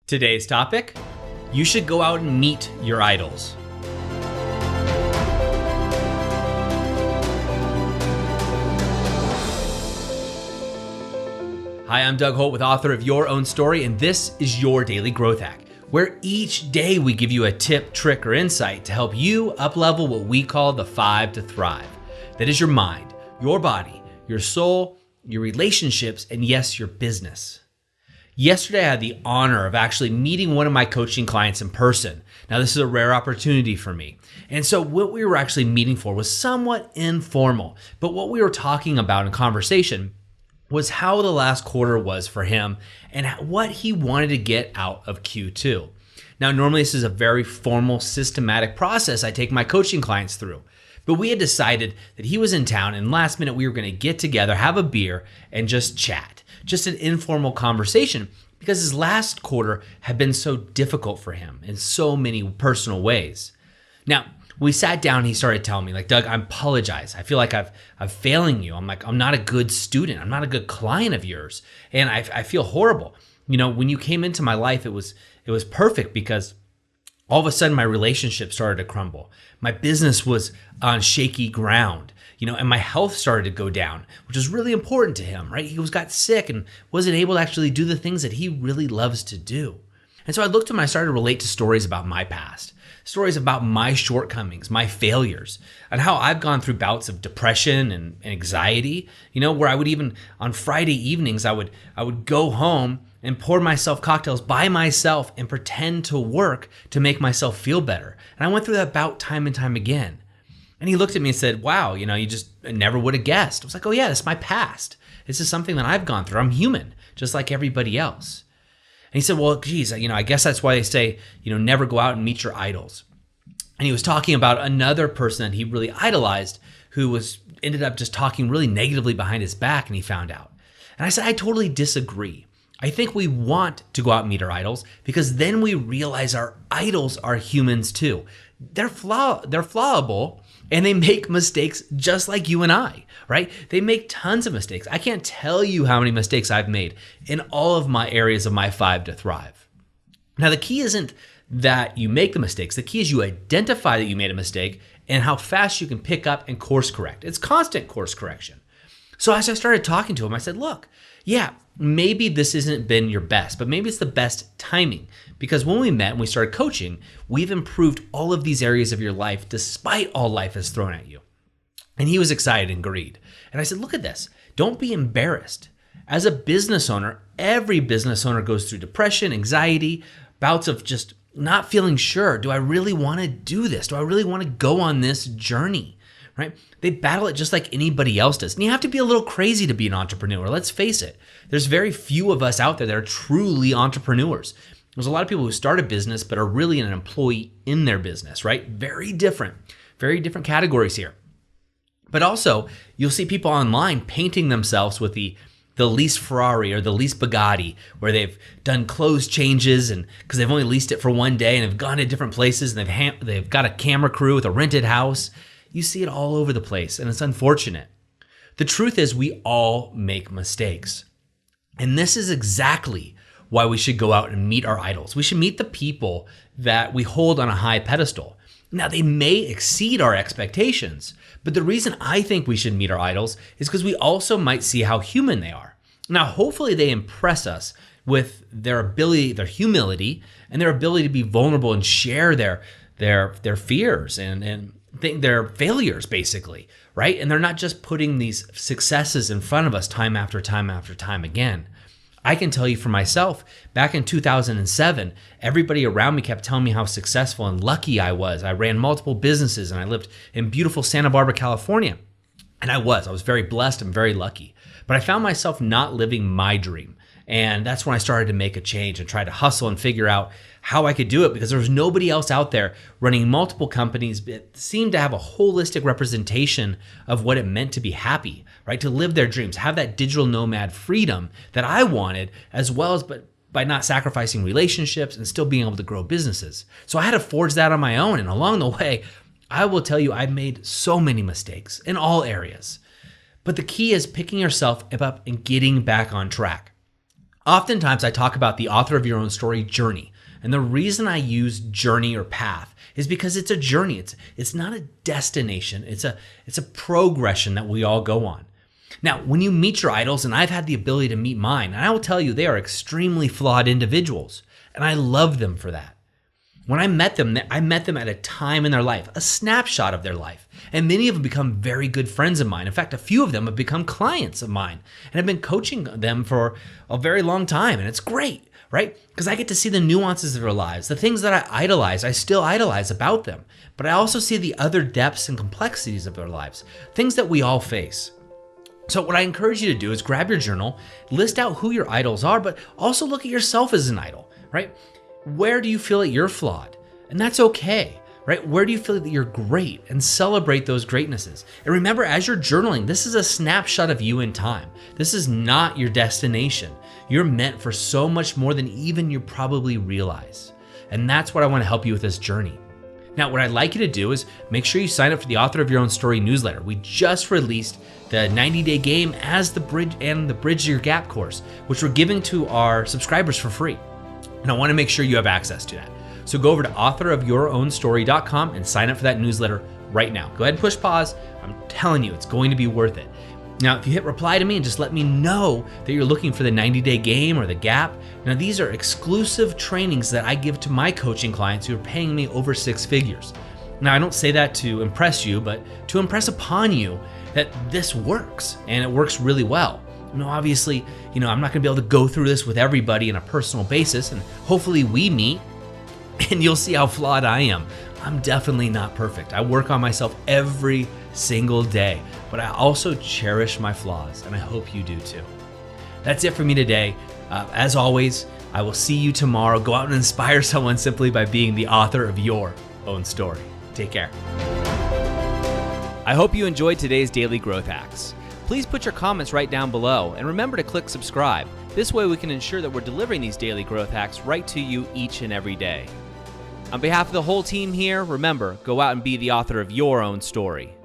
Today's topic, you should go out and meet your idols. Hi, I'm Doug Holt, author of Your Own Story, and this is your Daily Growth Hack, where each day we give you a tip, trick, or insight to help you up-level what we call the 5 to thrive. That is your mind, your body, your soul, your relationships, and yes, your business. Yesterday, I had the honor of actually meeting one of my coaching clients in person. Now, this is a rare opportunity for me. And so what we were actually meeting for was somewhat informal, but what we were talking about in conversation was how the last quarter was for him and what he wanted to get out of Q2. Now, normally this is a very formal, systematic process I take my coaching clients through. But we had decided that he was in town and last minute we were going to get together, have a beer, and just chat. Just an informal conversation because his last quarter had been so difficult for him in so many personal ways. Now, we sat down and he started telling me, like, Doug, I apologize. I feel like I'm failing you. I'm not a good student. I'm not a good client of yours. And I feel horrible. You know, when you came into my life, it was perfect because all of a sudden my relationship started to crumble. My business was on shaky ground, and my health started to go down, which was really important to him, right? He got sick and wasn't able to actually do the things that he really loves to do. And so I looked at him and I started to relate to stories about my past, stories about my shortcomings, my failures, and how I've gone through bouts of depression and anxiety, where I would even, on Friday evenings, I would go home and pour myself cocktails by myself and pretend to work to make myself feel better. And I went through that bout time and time again. And he looked at me and said, wow, you just never would have guessed. I was like, oh yeah, that's my past. This is something that I've gone through. I'm human, just like everybody else. And he said, well, geez, I guess that's why they say, never go out and meet your idols. And he was talking about another person that he really idolized who ended up just talking really negatively behind his back, and he found out. And I said, I totally disagree. I think we want to go out and meet our idols because then we realize our idols are humans too. They're flawable and they make mistakes just like you and I, right? They make tons of mistakes. I can't tell you how many mistakes I've made in all of my areas of my 5 to thrive. Now, the key isn't that you make the mistakes. The key is you identify that you made a mistake and how fast you can pick up and course correct. It's constant course correction. So as I started talking to him, I said, look, yeah, maybe this hasn't been your best, but maybe it's the best timing. Because when we met and we started coaching, we've improved all of these areas of your life despite all life has thrown at you. And he was excited and agreed. And I said, look at this. Don't be embarrassed. As a business owner, every business owner goes through depression, anxiety, bouts of just not feeling sure. Do I really want to do this? Do I really want to go on this journey? Right? They battle it just like anybody else does. And you have to be a little crazy to be an entrepreneur. Let's face it. There's very few of us out there that are truly entrepreneurs. There's a lot of people who start a business but are really an employee in their business, right? Very different categories here. But also, you'll see people online painting themselves with the leased Ferrari or the leased Bugatti, where they've done clothes changes and because they've only leased it for one day and they've gone to different places and they've got a camera crew with a rented house. You see it all over the place, and it's unfortunate. The truth is we all make mistakes. And this is exactly why we should go out and meet our idols. We should meet the people that we hold on a high pedestal. Now, they may exceed our expectations, but the reason I think we should meet our idols is because we also might see how human they are. Now, hopefully they impress us with their ability, their humility, and their ability to be vulnerable and share their fears and their failures, basically, right? And they're not just putting these successes in front of us time after time after time again. I can tell you for myself, back in 2007, everybody around me kept telling me how successful and lucky I was. I ran multiple businesses and I lived in beautiful Santa Barbara, California. And I was very blessed and very lucky. But I found myself not living my dream. And that's when I started to make a change and try to hustle and figure out how I could do it because there was nobody else out there running multiple companies that seemed to have a holistic representation of what it meant to be happy, right? To live their dreams, have that digital nomad freedom that I wanted, as well as but by not sacrificing relationships and still being able to grow businesses. So I had to forge that on my own. And along the way, I will tell you, I've made so many mistakes in all areas. But the key is picking yourself up and getting back on track. Oftentimes I talk about the author of your own story journey. And the reason I use journey or path is because it's a journey. It's not a destination. It's a progression that we all go on. Now, when you meet your idols, and I've had the ability to meet mine, and I will tell you they are extremely flawed individuals, and I love them for that. When I met them at a time in their life, a snapshot of their life, and many of them become very good friends of mine. In fact, a few of them have become clients of mine, and I've been coaching them for a very long time, and it's great, right? Because I get to see the nuances of their lives, the things that I still idolize about them, but I also see the other depths and complexities of their lives, things that we all face. So what I encourage you to do is grab your journal, list out who your idols are, but also look at yourself as an idol, right? Where do you feel that you're flawed? And that's okay, right? Where do you feel that you're great? And celebrate those greatnesses. And remember, as you're journaling, this is a snapshot of you in time. This is not your destination. You're meant for so much more than even you probably realize. And that's what I want to help you with this journey. Now, what I'd like you to do is make sure you sign up for the Author of Your Own Story newsletter. We just released the 90-day game as the bridge and the Bridge to Your Gap course, which we're giving to our subscribers for free. And I want to make sure you have access to that. So go over to authorofyourownstory.com and sign up for that newsletter right now. Go ahead and push pause. I'm telling you, it's going to be worth it. Now, if you hit reply to me and just let me know that you're looking for the 90-day game or the gap, now these are exclusive trainings that I give to my coaching clients who are paying me over 6 figures. Now, I don't say that to impress you, but to impress upon you that this works, and it works really well. Obviously, I'm not gonna be able to go through this with everybody on a personal basis, and hopefully we meet and you'll see how flawed I am. I'm definitely not perfect. I work on myself every single day, but I also cherish my flaws, and I hope you do too. That's it for me today. As always, I will see you tomorrow. Go out and inspire someone simply by being the author of your own story. Take care. I hope you enjoyed today's Daily Growth Hacks. Please put your comments right down below, and remember to click subscribe. This way we can ensure that we're delivering these daily growth hacks right to you each and every day. On behalf of the whole team here, remember, go out and be the author of your own story.